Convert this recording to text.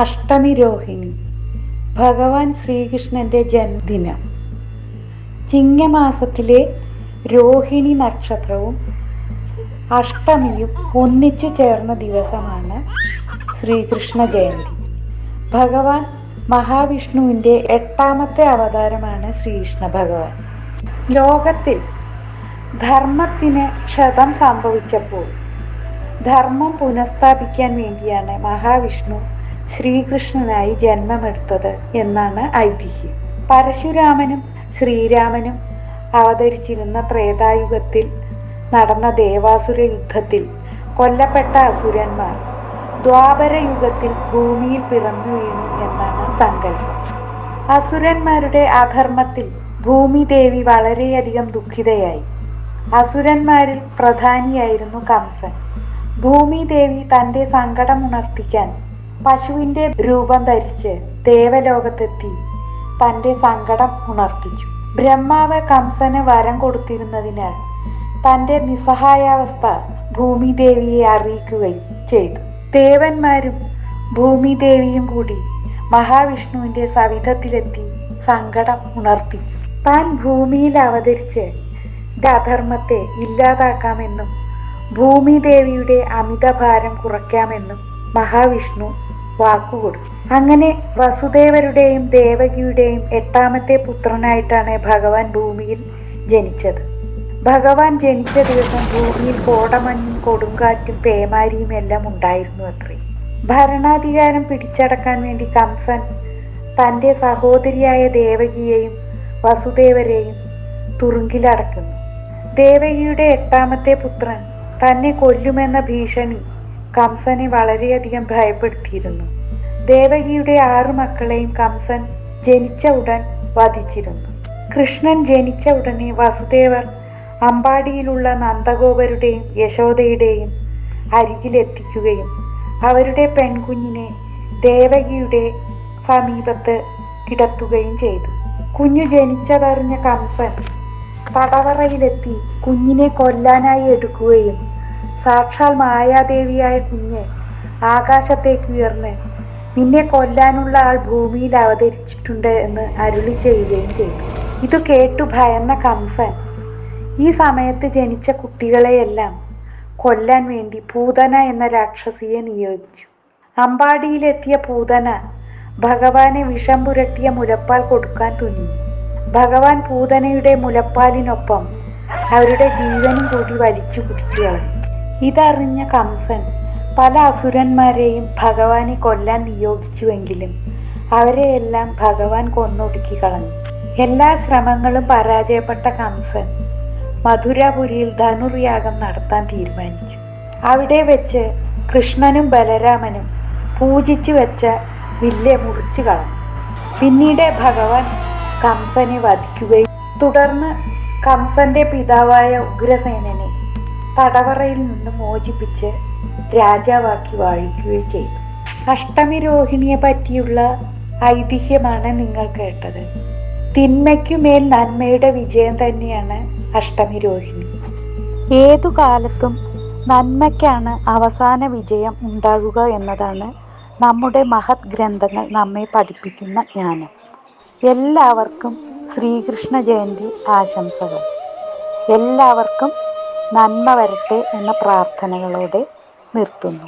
അഷ്ടമി രോഹിണി ഭഗവാൻ ശ്രീകൃഷ്ണന്റെ ജന്മദിനം. ചിങ്ങമാസത്തിലെ രോഹിണി നക്ഷത്രവും അഷ്ടമിയും ഒന്നിച്ചു ചേർന്ന ദിവസമാണ് ശ്രീകൃഷ്ണ ജയന്തി. ഭഗവാൻ മഹാവിഷ്ണുവിൻ്റെ 8ാമത്തെ അവതാരമാണ് ശ്രീകൃഷ്ണ ഭഗവാൻ. ലോകത്തിൽ ധർമ്മത്തിന് ക്ഷതം സംഭവിച്ചപ്പോൾ ധർമ്മം പുനഃസ്ഥാപിക്കാൻ വേണ്ടിയാണ് മഹാവിഷ്ണു ശ്രീകൃഷ്ണനായി ജന്മമെടുത്തത് എന്നാണ് ഐതിഹ്യം. പരശുരാമനും ശ്രീരാമനും അവതരിച്ചിരുന്ന ത്രേതായുഗത്തിൽ നടന്ന ദേവാസുര യുദ്ധത്തിൽ കൊല്ലപ്പെട്ട അസുരന്മാർ ദ്വാപരയുഗത്തിൽ ഭൂമിയിൽ പിറന്നു വീണു എന്നാണ് സങ്കല്പം. അസുരന്മാരുടെ അധർമ്മത്തിൽ ഭൂമിദേവി വളരെയധികം ദുഃഖിതയായി. അസുരന്മാരിൽ പ്രധാനിയായിരുന്നു കംസൻ. ഭൂമിദേവി തൻ്റെ സങ്കടം ഉണർത്തിക്കാൻ പശുവിൻ്റെ രൂപം ധരിച്ച് ദേവലോകത്തെത്തി തൻ്റെ സങ്കടം ഉണർത്തിച്ചു. ബ്രഹ്മാവ് കംസന് വരം കൊടുത്തിരുന്നതിനാൽ തൻ്റെ നിസ്സഹായാവസ്ഥ ഭൂമിദേവിയെ അറിയിക്കുകയും ചെയ്തു. ദേവന്മാരും ഭൂമിദേവിയും കൂടി മഹാവിഷ്ണുവിൻ്റെ സവിധത്തിലെത്തി സങ്കടം ഉണർത്തി. താൻ ഭൂമിയിൽ അവതരിച്ച് അധർമ്മത്തെ ഇല്ലാതാക്കാമെന്നും ഭൂമിദേവിയുടെ അമിതഭാരം കുറയ്ക്കാമെന്നും മഹാവിഷ്ണു വാക്കുകൊടുത്തു. അങ്ങനെ വസുദേവരുടെയും ദേവകിയുടെയും 8ാമത്തെ പുത്രനായിട്ടാണ് ഭഗവാൻ ഭൂമിയിൽ ജനിച്ചത്. ഭഗവാൻ ജനിച്ച ദിവസം ഭൂമിയിൽ കോടമഞ്ഞും കൊടുങ്കാറ്റും പേമാരിയും എല്ലാം ഉണ്ടായിരുന്നു അത്രേ. ഭരണാധികാരം പിടിച്ചടക്കാൻ വേണ്ടി കംസൻ തൻ്റെ സഹോദരിയായ ദേവകിയെയും വസുദേവരെയും തുറുങ്കിലടക്കുന്നു. ദേവകിയുടെ 8ാമത്തെ പുത്രൻ തന്നെ കൊല്ലുമെന്ന ഭീഷണി കംസനെ വളരെയധികം ഭയപ്പെടുത്തിയിരുന്നു. ദേവകിയുടെ 6 മക്കളെയും കംസൻ ജനിച്ച ഉടൻ വധിച്ചിരുന്നു. കൃഷ്ണൻ ജനിച്ച ഉടനെ വസുദേവർ അമ്പാടിയിലുള്ള നന്ദഗോപരുടെയും യശോദയുടെയും അരികിലെത്തിക്കുകയും അവരുടെ പെൺകുഞ്ഞിനെ ദേവകിയുടെ സമീപത്ത് കിടത്തുകയും ചെയ്തു. കുഞ്ഞു ജനിച്ചതറിഞ്ഞ കംസൻ തടവറയിലെത്തി കുഞ്ഞിനെ കൊല്ലാനായി എടുക്കുകയും സാക്ഷാൽ മായാദേവിയായ കുഞ്ഞ് ആകാശത്തേക്ക് ഉയർന്ന് നിന്നെ കൊല്ലാനുള്ള ആൾ ഭൂമിയിൽ അവതരിച്ചിട്ടുണ്ട് എന്ന് അരുളി ചെയ്യുകയും ചെയ്തു. ഇത് കേട്ടു ഭയന്ന കംസൻ ഈ സമയത്ത് ജനിച്ച കുട്ടികളെയെല്ലാം കൊല്ലാൻ വേണ്ടി പൂതന എന്ന രാക്ഷസിയെ നിയോഗിച്ചു. അമ്പാടിയിലെത്തിയ പൂതന ഭഗവാനെ വിഷം പുരട്ടിയ മുലപ്പാൽ കൊടുക്കാൻ തുനിഞ്ഞു. ഭഗവാൻ പൂതനയുടെ മുലപ്പാലിനൊപ്പം അവരുടെ ജീവനും കൂടി വലിച്ചു കുടിച്ചു കളഞ്ഞു. ഇതറിഞ്ഞ കംസൻ പല അസുരന്മാരെയും ഭഗവാനെ കൊല്ലാൻ നിയോഗിച്ചുവെങ്കിലും അവരെയെല്ലാം ഭഗവാൻ കൊന്നൊടുക്കി കളഞ്ഞു. എല്ലാ ശ്രമങ്ങളും പരാജയപ്പെട്ട കംസൻ മധുരാപുരിയിൽ ധനുർയാഗം നടത്താൻ തീരുമാനിച്ചു. അവിടെ വെച്ച് കൃഷ്ണനും ബലരാമനും പൂജിച്ചു വെച്ച വില്ല് മുറിച്ചു കളഞ്ഞു. പിന്നീട് ഭഗവാൻ കംസനെ വധിക്കുകയും തുടർന്ന് കംസന്റെ പിതാവായ ഉഗ്രസേനനെ തടവറയിൽ നിന്ന് മോചിപ്പിച്ച് രാജാവാക്കി വാഴിക്കുകയും ചെയ്തു. അഷ്ടമി രോഹിണിയെ പറ്റിയുള്ള ഐതിഹ്യമാണ് നിങ്ങൾ കേട്ടത്. തിന്മയ്ക്കുമേൽ നന്മയുടെ വിജയം തന്നെയാണ് അഷ്ടമി രോഹിണി. ഏതു കാലത്തും നന്മയ്ക്കാണ് അവസാന വിജയം ഉണ്ടാകുക എന്നതാണ് നമ്മുടെ മഹത് ഗ്രന്ഥങ്ങൾ നമ്മെ പഠിപ്പിക്കുന്ന ജ്ഞാനം. എല്ലാവർക്കും ശ്രീകൃഷ്ണ ജയന്തി ആശംസകൾ. എല്ലാവർക്കും നന്മ വരട്ടെ എന്ന പ്രാർത്ഥനകളോടെ നിർത്തുന്നു.